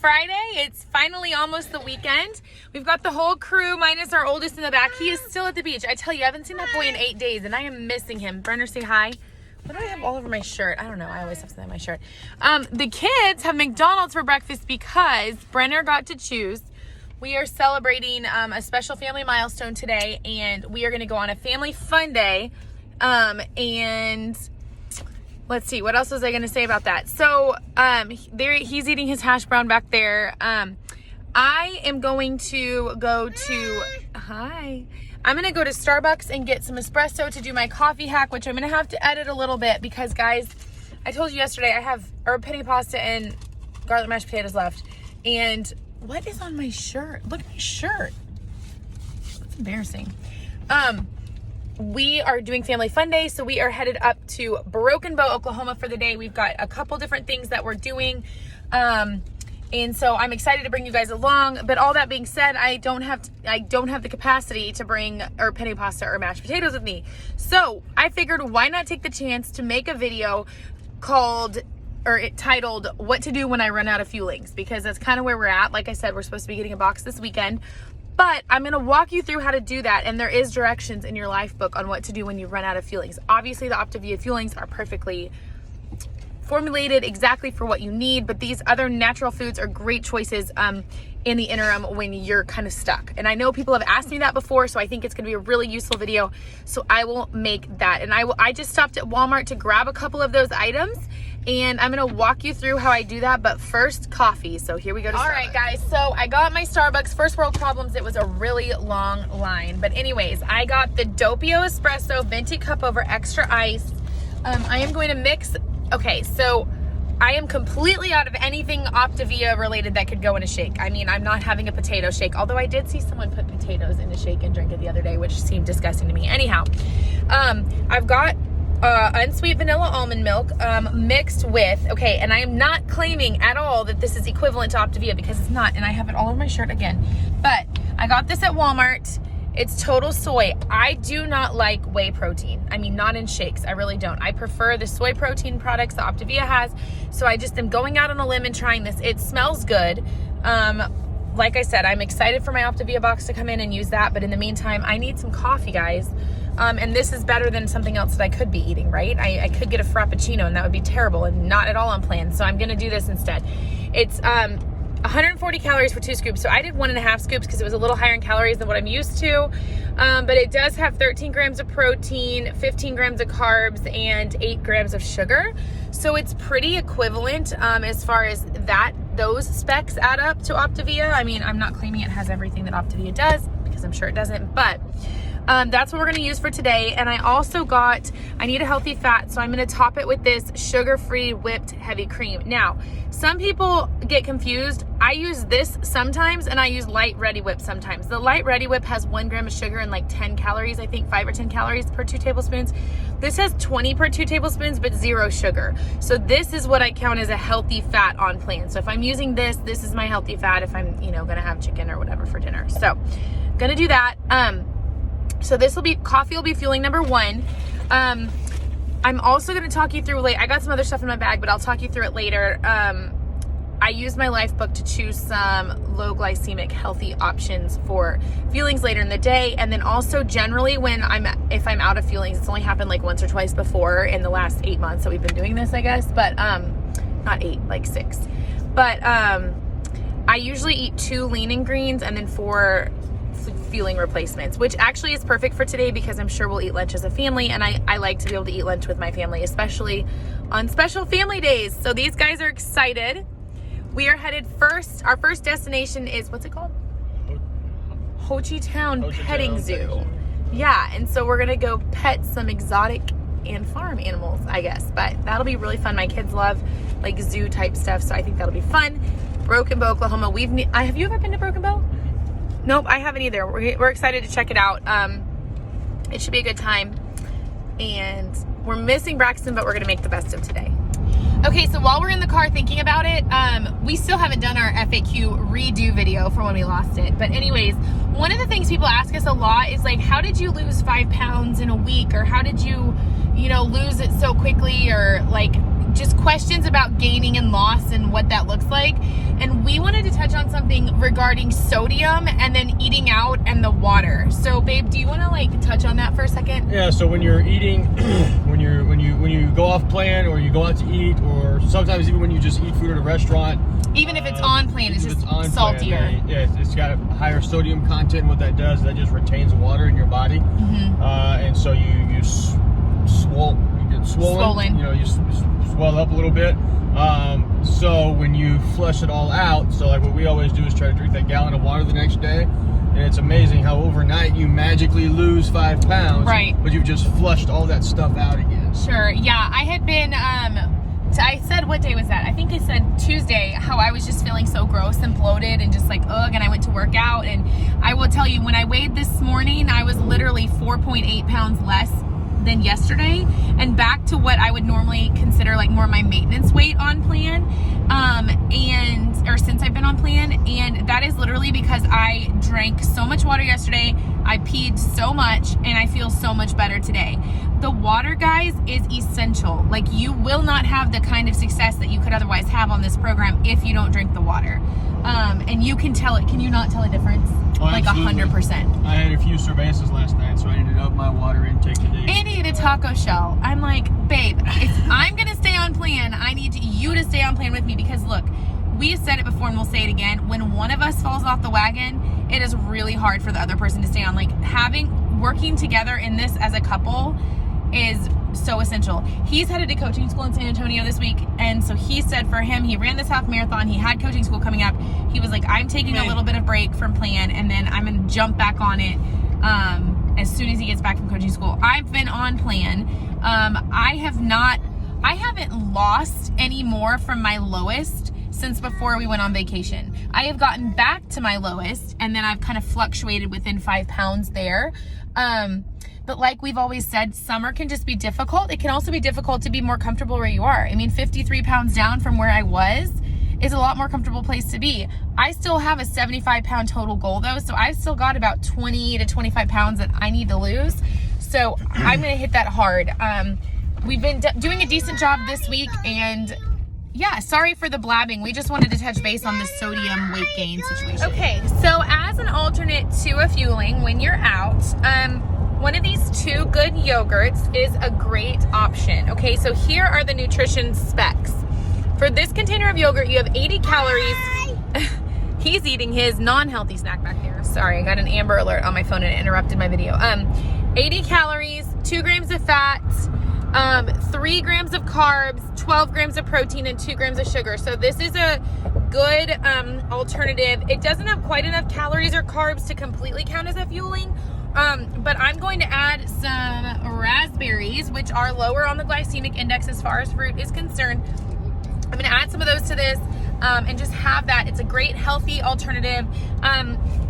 Friday. It's finally almost the weekend. We've got the whole crew minus our oldest in the back. He is still at the beach. I tell you, I haven't seen that boy in 8 days and I am missing him. Brenner, say hi. What do I have all over my shirt? I don't know. I always have something on my shirt. The kids have McDonald's for breakfast because Brenner got to choose. We are celebrating a special family milestone today, and we are going to go on a family fun day. And let's see, what else was I going to say about that? So he's eating his hash brown back there. I am going to go to, I'm going to go to Starbucks and get some espresso to do my coffee hack, which I'm going to have to edit a little bit because, guys, I told you yesterday I have herb penne pasta and garlic mashed potatoes left. And what is on my shirt? Look at my shirt. That's embarrassing. We are doing family fun day, so we are headed up to Broken Bow, Oklahoma for the day. We've got a couple different things that we're doing. And so I'm excited to bring you guys along. But all that being said, I don't have the capacity to bring herb penne pasta or mashed potatoes with me. So I figured, why not take the chance to make a video titled "What to Do When I Run Out of Fuelings," because that's kind of where we're at. Like I said, we're supposed to be getting a box this weekend, but I'm going to walk you through how to do that. And there is directions in your life book on what to do when you run out of fuelings. Obviously, the Optavia fuelings are perfectly formulated exactly for what you need, but these other natural foods are great choices in the interim when you're kind of stuck. And I know people have asked me that before, so I think it's going to be a really useful video. So I will make that. And I just stopped at Walmart to grab a couple of those items, and I'm going to walk you through how I do that. But first, coffee. So here we go to Starbucks. All right, guys. So I got my Starbucks. First world problems. It was a really long line. But anyways, I got the Doppio Espresso Venti Cup over extra ice. I am going to mix. Okay, so I am completely out of anything Optavia related that could go in a shake. I mean, I'm not having a potato shake, although I did see someone put potatoes in a shake and drink it the other day, which seemed disgusting to me. Anyhow, I've got unsweet vanilla almond milk mixed with, okay, and I am not claiming at all that this is equivalent to Optavia because it's not, and I have it all over my shirt again, but I got this at Walmart. It's total soy. I do not like whey protein. I mean, not in shakes. I really don't. I prefer the soy protein products that Optavia has. So I just am going out on a limb and trying this. It smells good. Like I said, I'm excited for my Optavia box to come in and use that. But in the meantime, I need some coffee, guys. And this is better than something else that I could be eating, right? I could get a Frappuccino and that would be terrible and not at all on plan. So I'm going to do this instead. It's 140 calories for 2 scoops. So I did 1.5 scoops because it was a little higher in calories than what I'm used to. But it does have 13 grams of protein, 15 grams of carbs, and 8 grams of sugar. So it's pretty equivalent as far as those specs add up to Optavia. I mean, I'm not claiming it has everything that Optavia does because I'm sure it doesn't, but that's what we're going to use for today. And I need a healthy fat, so I'm going to top it with this sugar-free whipped heavy cream. Now, some people get confused. I use this sometimes, and I use light ready whip sometimes. The light ready whip has 1 gram of sugar and like 10 calories, I think 5 or 10 calories per 2 tablespoons. This has 20 per 2 tablespoons, but 0 sugar. So this is what I count as a healthy fat on plan. So if I'm using this is my healthy fat if I'm, going to have chicken or whatever for dinner. So going to do that. So coffee will be fueling number 1. I'm also going to talk you through I got some other stuff in my bag, but I'll talk you through it later. I used my life book to choose some low glycemic healthy options for fuelings later in the day. And then also generally if I'm out of fuelings, it's only happened like once or twice before in the last 8 months that we've been doing this, I guess, but not 8, like 6. But I usually eat 2 lean and greens and then 4 fueling replacements, which actually is perfect for today because I'm sure we'll eat lunch as a family, and I like to be able to eat lunch with my family, especially on special family days. So these guys are excited. We are headed our first destination is, what's it called? Ho Chi Town Petting Zoo. Yeah, and so we're gonna go pet some exotic and farm animals, I guess, but that'll be really fun. My kids love like zoo type stuff, so I think that'll be fun. Broken Bow, Oklahoma. Have you ever been to Broken Bow? Nope, I haven't either. We're excited to check it out. It should be a good time. And we're missing Braxton, but we're going to make the best of today. Okay, so while we're in the car thinking about it, we still haven't done our FAQ redo video for when we lost it. But anyways, one of the things people ask us a lot is like, how did you lose 5 pounds in a week? Or how did you lose it so quickly? Or like, just questions about gaining and loss and what that looks like. And we wanted to touch on something regarding sodium and then eating out and the water. So babe, do you want to like touch on that for a second? Yeah, so when you're eating, when you go off plan or you go out to eat, or sometimes even when you just eat food at a restaurant, even if it's on plan, it's just saltier. Yeah, it's got a higher sodium content. What that does, that just retains water in your body, and so you get swollen. You know, you swell up a little bit. So when you flush it all out, so like what we always do is try to drink that gallon of water the next day, and it's amazing how overnight you magically lose 5 pounds, right? But you've just flushed all that stuff out again. Sure. Yeah, I had been. I said, what day was that? I think I said Tuesday, how I was just feeling so gross and bloated and just like, ugh, and I went to work out. And I will tell you, when I weighed this morning, I was literally 4.8 pounds less than yesterday, and back to what I would normally consider like more my maintenance weight on plan, or since I've been on plan. And that is literally because I drank so much water yesterday, I peed so much, and I feel so much better today. The water, guys, is essential. Like, you will not have the kind of success that you could otherwise have on this program if you don't drink the water. And you can tell it. Can you not tell a difference? Oh, like 100%. I had a few cervezas last night, so I ended up my water intake today. And ate a taco shell. I'm like, babe, if I'm gonna stay on plan, I need you to stay on plan with me, because look, we said it before and we'll say it again. When one of us falls off the wagon, it is really hard for the other person to stay on. Like, working together in this as a couple is so essential. He's headed to coaching school in San Antonio this week, and so he said for him, he ran this half marathon, he had coaching school coming up, he was like, I'm taking a little bit of break from plan, and then I'm gonna jump back on it as soon as he gets back from coaching school. I've been on plan. I haven't lost any more from my lowest since before we went on vacation. I have gotten back to my lowest, and then I've kind of fluctuated within 5 pounds there. But like we've always said, summer can just be difficult. It can also be difficult to be more comfortable where you are. I mean, 53 pounds down from where I was is a lot more comfortable place to be. I still have a 75 pound total goal though, so I've still got about 20 to 25 pounds that I need to lose. So I'm gonna hit that hard. We've been doing a decent job this week, and yeah, sorry for the blabbing. We just wanted to touch base on the sodium weight gain situation. Okay, so as an alternate to a fueling when you're out, one of these 2 good yogurts is a great option. Okay, so here are the nutrition specs. For this container of yogurt, you have 80 calories. He's eating his non-healthy snack back there. Sorry, I got an Amber Alert on my phone and it interrupted my video. 80 calories, 2 grams of fat, 3 grams of carbs, 12 grams of protein, and 2 grams of sugar. So this is a good alternative. It doesn't have quite enough calories or carbs to completely count as a fueling, but I'm going to add some raspberries, which are lower on the glycemic index as far as fruit is concerned. I'm going to add some of those to this and just have that. It's a great healthy alternative.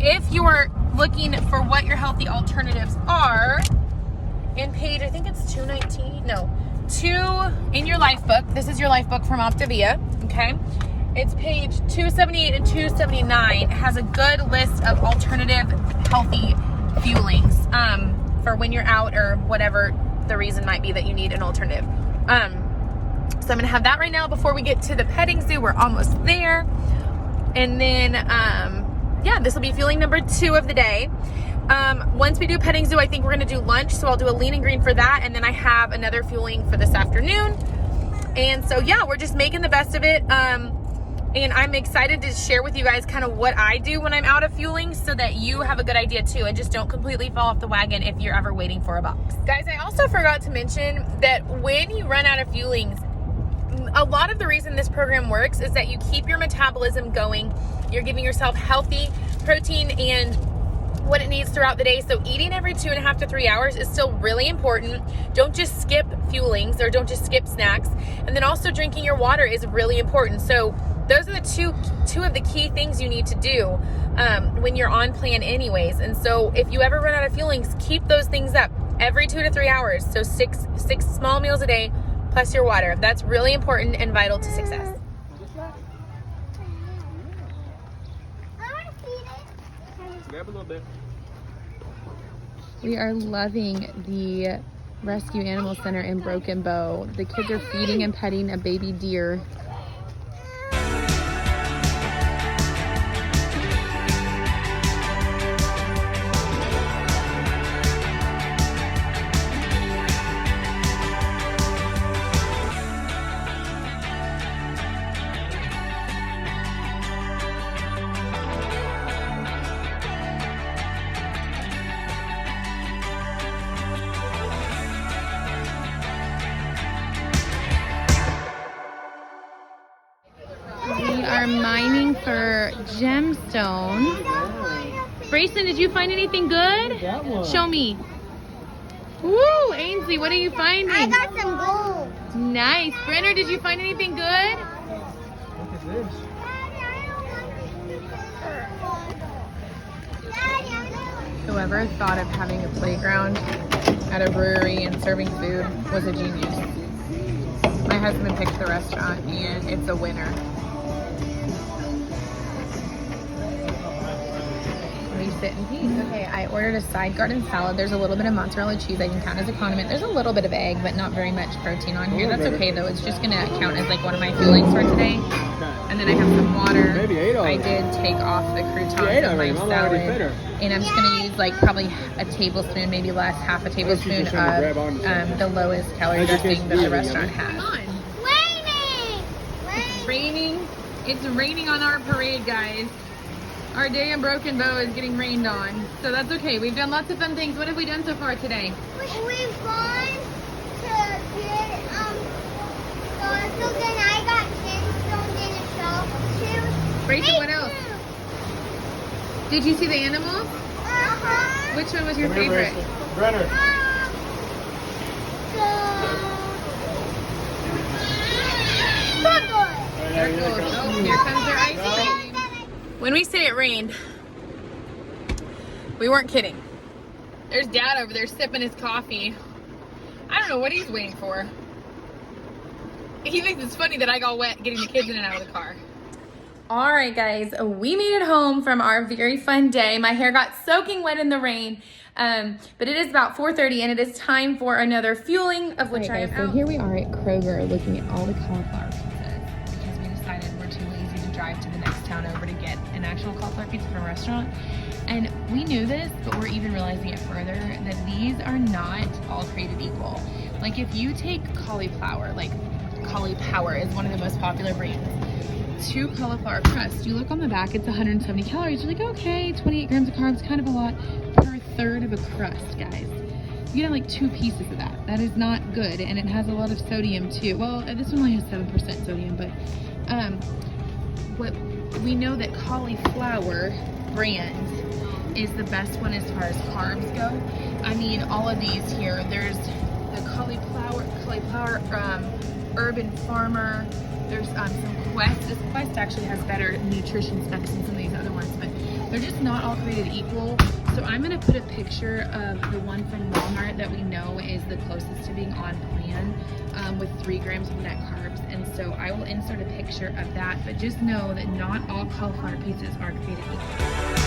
If you're looking for what your healthy alternatives are, in page, I think it's 219, no, 2 in your life book. This is your life book from Optavia, okay? It's page 278 and 279. It has a good list of alternative healthy fuelings for when you're out or whatever the reason might be that you need an alternative. So I'm gonna have that right now before we get to the petting zoo. We're almost there. And then, yeah, this will be fueling number 2 of the day. Once we do petting zoo, I think we're gonna do lunch, so I'll do a lean and green for that, and then I have another fueling for this afternoon. And so yeah, we're just making the best of it. And I'm excited to share with you guys kind of what I do when I'm out of fueling, so that you have a good idea too, and just don't completely fall off the wagon if you're ever waiting for a box. Guys, I also forgot to mention that when you run out of fuelings, a lot of the reason this program works is that you keep your metabolism going. You're giving yourself healthy protein and what it needs throughout the day. So eating every 2.5 to 3 hours is still really important. Don't just skip fuelings, or don't just skip snacks. And then also drinking your water is really important. So those are the two of the key things you need to do when you're on plan anyways. And so if you ever run out of fuelings, keep those things up every 2 to 3 hours. So six small meals a day plus your water. That's really important and vital to success. Grab a little bit. We are loving the Rescue Animal Center in Broken Bow. The kids are feeding and petting a baby deer. We are mining for gemstones. Brayson, did you find anything good? Show me. Woo, Ainsley, what are you finding? I got some gold. Nice. Brenner, did you find anything good? Look at this. Whoever thought of having a playground at a brewery and serving food was a genius. My husband picked the restaurant and it's a winner. We sit in peace. Okay, I ordered a side garden salad. There's a little bit of mozzarella cheese I can count as a condiment. There's a little bit of egg, but not very much protein on here. That's okay though. It's just gonna count as like one of my fuelings for today. And then I have some water. I did take off the croutons of my salad. And I'm just gonna use like probably a tablespoon, maybe less, half a tablespoon of the lowest calorie dressing that the restaurant has. It's raining. It's raining on our parade, guys. Our day in Broken Bow is getting rained on, so that's okay. We've done lots of fun things. What have we done so far today? We've gone to get so then I got gemstones in a shop too. Brayson, what else? Did you see the animals? Uh-huh. Which one was your favorite? Brenner. Oh, here comes their ice cream. When we say it rained, we weren't kidding. There's Dad over there sipping his coffee. I don't know what he's waiting for. He thinks it's funny that I got wet getting the kids in and out of the car. All right, guys, we made it home from our very fun day. My hair got soaking wet in the rain, but it is about 4:30 and it is time for another fueling of which I am out. So here we are at Kroger looking at all the cauliflower pizzas because we decided we're too lazy to drive to the next town over to get an actual cauliflower pizza from a restaurant. And we knew this, but we're even realizing it further that these are not all created equal. Like if you take cauliflower, like Cauliflower is one of the most popular brands. 2 cauliflower crusts. You look on the back, it's 170 calories. You're like, okay, 28 grams of carbs, kind of a lot per third of a crust, guys. You get like 2 pieces of that. That is not good, and it has a lot of sodium too. Well, this one only has 7% sodium, but what we know that cauliflower brand is the best one as far as carbs go. I mean, all of these here. There's the cauliflower Urban Farmer. There's some Quest. This Quest actually has better nutrition specs than some of these other ones, but they're just not all created equal. So I'm gonna put a picture of the one from Walmart that we know is the closest to being on plan with 3 grams of net carbs. And so I will insert a picture of that, but just know that not all cauliflower pizzas are created equal.